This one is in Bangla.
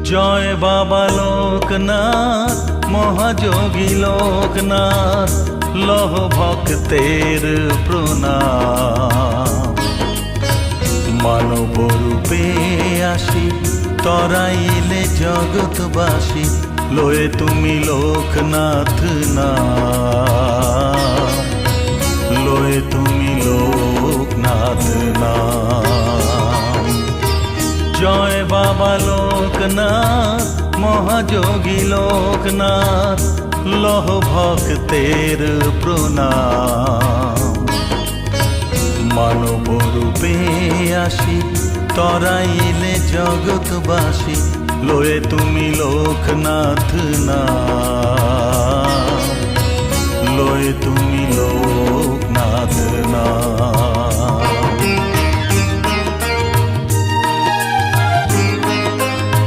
জয় বাবা লোকনাথ মহাযোগী লোকনাথ, লহ ভক্তের প্রণাম। মানব রূপে আসি তরাইলে জগৎবাসী, লয়ে তুমি লোকনাথ নাম, লয়ে তুমি লোকনাথ নাম। জয় বাবা লোকনাথ মহাযোগী লোকনাথ, লহ ভক্তের প্রণাম। মানব রূপে আসি তরাইলে জগৎবাসী, লয়ে তুমি লোকনাথ নাম, লয়ে তুমি লোকনাথ নাম।